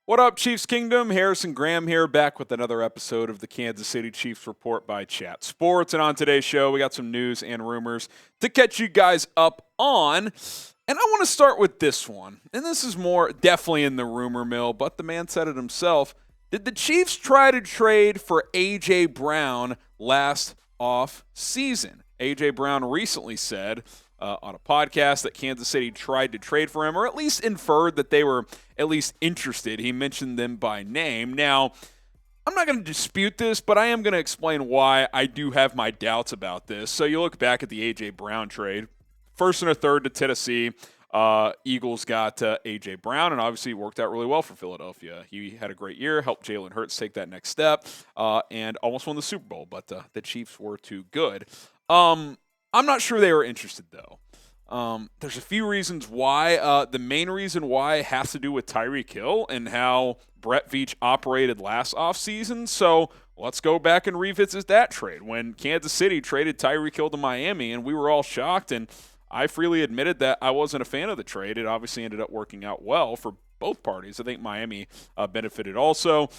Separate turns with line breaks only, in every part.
What up, Chiefs Kingdom? Harrison Graham here, back with another episode of the Kansas City Chiefs Report by Chat Sports. And on today's show, we got some news and rumors to catch you guys up on. And I want to start with this one. And this is more definitely in the rumor mill, but the man said it himself. Did the Chiefs try to trade for A.J. Brown last off season? A.J. Brown recently said on a podcast that Kansas City tried to trade for him, or at least inferred that they were at least interested. He mentioned them by name. Now, I'm not going to dispute this, but I am going to explain why I do have my doubts about this. So you look back at the A.J. Brown trade. First and a third to Tennessee. Eagles got A.J. Brown, and obviously it worked out really well for Philadelphia. He had a great year, helped Jalen Hurts take that next step, and almost won the Super Bowl, but the Chiefs were too good. I'm not sure they were interested, though. There's a few reasons why. The main reason why has to do with Tyreek Hill and how Brett Veach operated last offseason. So let's go back and revisit that trade. When Kansas City traded Tyreek Hill to Miami, and we were all shocked, and I freely admitted that I wasn't a fan of the trade. It obviously ended up working out well for both parties. I think Miami benefited also.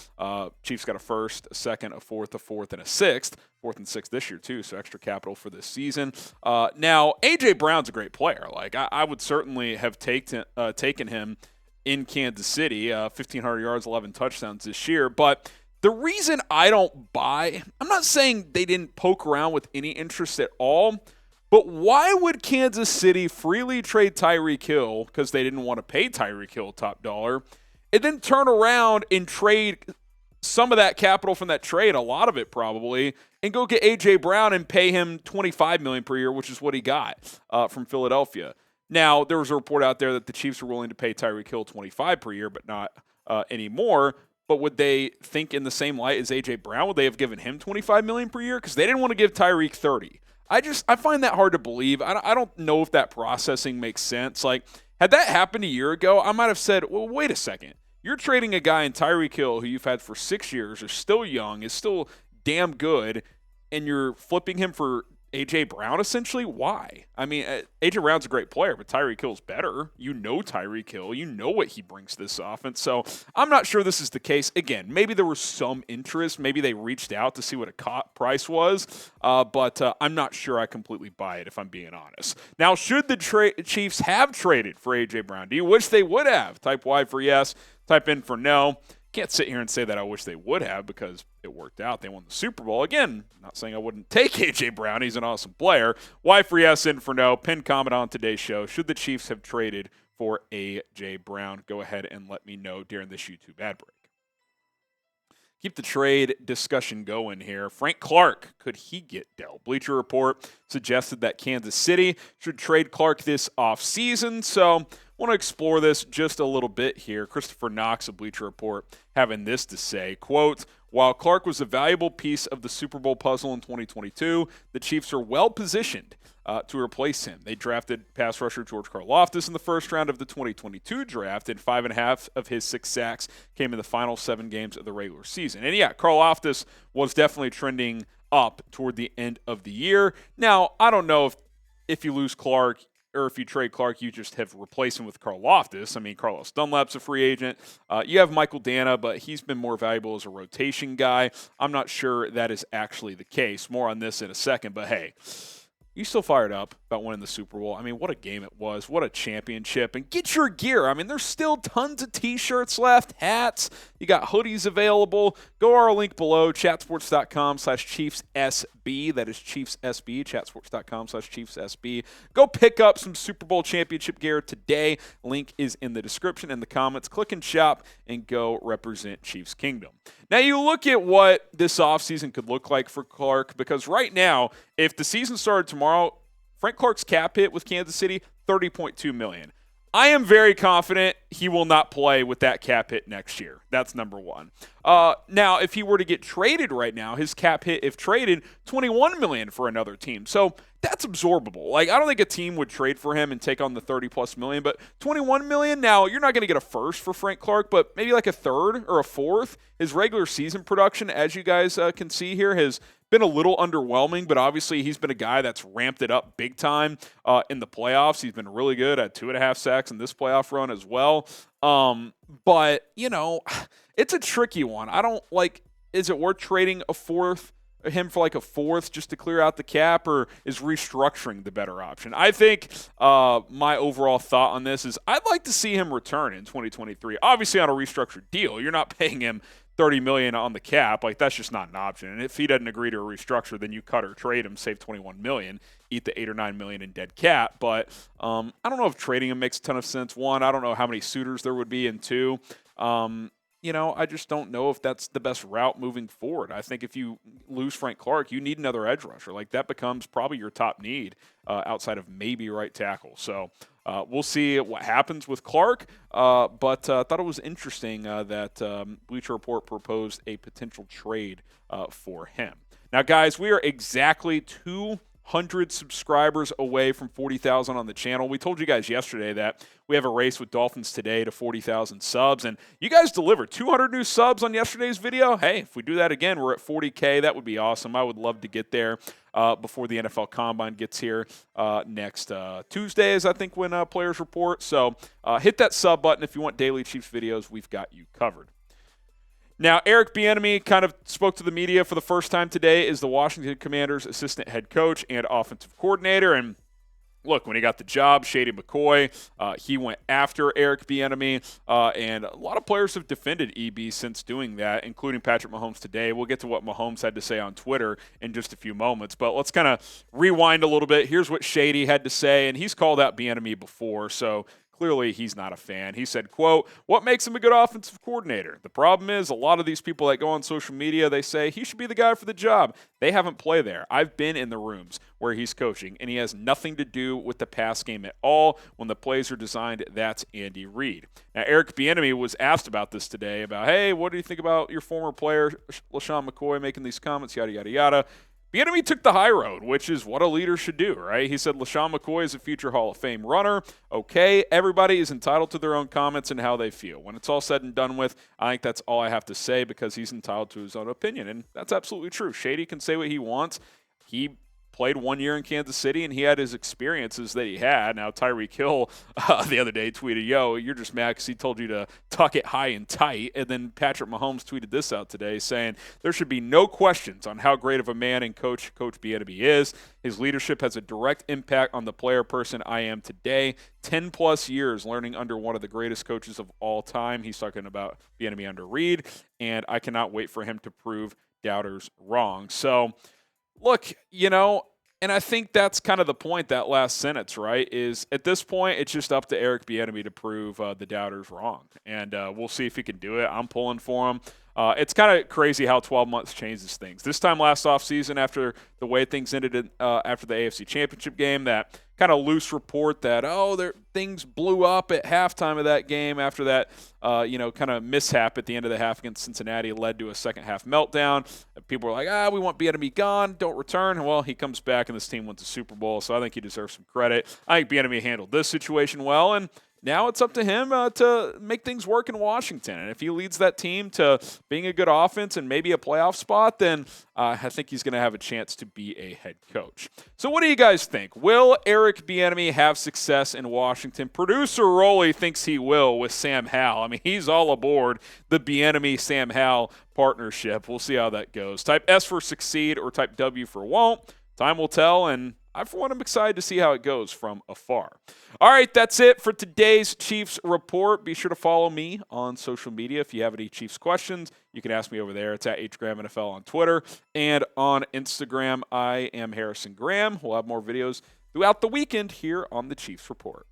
Chiefs got a first, a second, a fourth, and a sixth. Fourth and sixth this year, too, so extra capital for this season. Now, A.J. Brown's a great player. Like, I would certainly have taken him in Kansas City, 1,500 yards, 11 touchdowns this year. But the reason I don't buy, I'm not saying they didn't poke around with any interest at all, but why would Kansas City freely trade Tyreek Hill, because they didn't want to pay Tyreek Hill top dollar, and then turn around and trade some of that capital from that trade, a lot of it probably, and go get A.J. Brown and pay him $25 million per year, which is what he got from Philadelphia. Now, there was a report out there that the Chiefs were willing to pay Tyreek Hill $25 per year, but not anymore. But would they think in the same light as A.J. Brown? Would they have given him $25 million per year? Because they didn't want to give Tyreek $30. I find that hard to believe. I don't know if that processing makes sense. Like, had that happened a year ago, I might have said, well, wait a second. You're trading a guy in Tyreek Hill who you've had for 6 years, is still young, is still damn good, and you're flipping him for A.J. Brown, essentially? Why? I mean, A.J. Brown's a great player, but Tyreek Hill's better. You know Tyreek Hill. You know what he brings to this offense. So I'm not sure this is the case. Again, maybe there was some interest. Maybe they reached out to see what a price was, but I'm not sure I completely buy it, if I'm being honest. Now, should the Chiefs have traded for A.J. Brown? Do you wish they would have? Type Y for yes. Type in for no. Can't sit here and say that I wish they would have because it worked out. They won the Super Bowl. Again, not saying I wouldn't take A.J. Brown. He's an awesome player. Y for yes, in for no. Pin comment on today's show. Should the Chiefs have traded for A.J. Brown? Go ahead and let me know during this YouTube ad break. Keep the trade discussion going here. Frank Clark, could he get dealt? Bleacher Report suggested that Kansas City should trade Clark this offseason. So I want to explore this just a little bit here. Christopher Knox of Bleacher Report having this to say, quote, while Clark was a valuable piece of the Super Bowl puzzle in 2022, the Chiefs are well positioned to replace him. They drafted pass rusher George Karlaftis in the first round of the 2022 draft, and 5.5 of his 6 sacks came in the final 7 games of the regular season. And yeah, Karlaftis was definitely trending up toward the end of the year. Now, I don't know if you lose Clark, or if you trade Clark, you just have replaced him with Karlaftis. I mean, Carlos Dunlap's a free agent. You have Michael Dana, but he's been more valuable as a rotation guy. I'm not sure that is actually the case. More on this in a second, but hey, you still fired up about winning the Super Bowl? I mean, what a game it was. What a championship. And get your gear. I mean, there's still tons of T-shirts left, hats. You got hoodies available. Go to our link below, chatsports.com/ChiefsSB. That is ChiefsSB, chatsports.com/ChiefsSB. Go pick up some Super Bowl championship gear today. Link is in the description and the comments. Click and shop and go represent Chiefs Kingdom. Now, you look at what this offseason could look like for Clark, because right now, if the season started tomorrow, Frank Clark's cap hit with Kansas City, $30.2 million. I am very confident he will not play with that cap hit next year. That's number one. Now, if he were to get traded right now, his cap hit, if traded, $21 million for another team. So that's absorbable. Like, I don't think a team would trade for him and take on the $30+ million, but $21 million. Now, you're not going to get a first for Frank Clark, but maybe like a third or a fourth. His regular season production, as you guys can see here, has been a little underwhelming, but obviously he's been a guy that's ramped it up big time in the playoffs. He's been really good at 2.5 sacks in this playoff run as well. But, it's a tricky one. I don't is it worth trading him for a fourth just to clear out the cap, or is restructuring the better option? I think my overall thought on this is I'd like to see him return in 2023. Obviously on a restructured deal. You're not paying him $30 million on the cap. That's just not an option. And if he doesn't agree to a restructure, then you cut or trade him, save $21 million, eat the $8 or $9 million in dead cap. But I don't know if trading him makes a ton of sense. One, I don't know how many suitors there would be, and two, I just don't know if that's the best route moving forward. I think if you lose Frank Clark, you need another edge rusher. That becomes probably your top need outside of maybe right tackle. So we'll see what happens with Clark. But I thought it was interesting that Bleacher Report proposed a potential trade for him. Now, guys, we are exactly 200 subscribers away from 40,000 on the channel. We told you guys yesterday that we have a race with Dolphins today to 40,000 subs, and you guys delivered 200 new subs on yesterday's video. Hey, if we do that again, we're at 40K. That would be awesome. I would love to get there before the NFL Combine gets here next Tuesday, is I think when players report. So hit that sub button if you want daily Chiefs videos. We've got you covered. Now, Eric Bieniemy kind of spoke to the media for the first time today as the Washington Commanders' assistant head coach and offensive coordinator. And look, when he got the job, Shady McCoy, he went after Eric Bieniemy, and a lot of players have defended EB since doing that, including Patrick Mahomes today. We'll get to what Mahomes had to say on Twitter in just a few moments, but let's kind of rewind a little bit. Here's what Shady had to say, and he's called out Bieniemy before, so clearly he's not a fan. He said, quote, "What makes him a good offensive coordinator? The problem is a lot of these people that go on social media, they say he should be the guy for the job. They haven't played there. I've been in the rooms where he's coaching, and he has nothing to do with the pass game at all. When the plays are designed, that's Andy Reid." Now, Eric Bieniemy was asked about this today, about, hey, what do you think about your former player, LeSean McCoy, making these comments, yada, yada, yada. Bieniemy took the high road, which is what a leader should do, right? He said LeSean McCoy is a future Hall of Fame runner. Okay, everybody is entitled to their own comments and how they feel. When it's all said and done with, I think that's all I have to say because he's entitled to his own opinion, and that's absolutely true. Shady can say what he wants. He played 1 year in Kansas City, and he had his experiences that he had. Now, Tyreek Hill the other day tweeted, yo, you're just mad because he told you to tuck it high and tight. And then Patrick Mahomes tweeted this out today saying, there should be no questions on how great of a man and coach Bieniemy is. His leadership has a direct impact on the player person I am today. 10-plus years learning under one of the greatest coaches of all time. He's talking about Bieniemy under Reid, and I cannot wait for him to prove doubters wrong. So, look, and I think that's kind of the point, that last sentence, right, is at this point it's just up to Eric Bieniemy to prove the doubters wrong. And we'll see if he can do it. I'm pulling for him. It's kind of crazy how 12 months changes things. This time last offseason, after the way things ended after the AFC Championship game, that kind of loose report that, things blew up at halftime of that game after that, kind of mishap at the end of the half against Cincinnati led to a second-half meltdown. People were like, we want Bieniemy gone, don't return. Well, he comes back, and this team wins the Super Bowl, so I think he deserves some credit. I think Bieniemy handled this situation well, and now it's up to him to make things work in Washington. And if he leads that team to being a good offense and maybe a playoff spot, then I think he's going to have a chance to be a head coach. So what do you guys think? Will Eric Bieniemy have success in Washington? Producer Rolly thinks he will with Sam Howell. I mean, he's all aboard the Bieniemy-Sam Howell partnership. We'll see how that goes. Type S for succeed or type W for won't. Time will tell, and I, for one, am excited to see how it goes from afar. All right, that's it for today's Chiefs Report. Be sure to follow me on social media. If you have any Chiefs questions, you can ask me over there. It's at HGrahamNFL on Twitter and on Instagram. I am Harrison Graham. We'll have more videos throughout the weekend here on the Chiefs Report.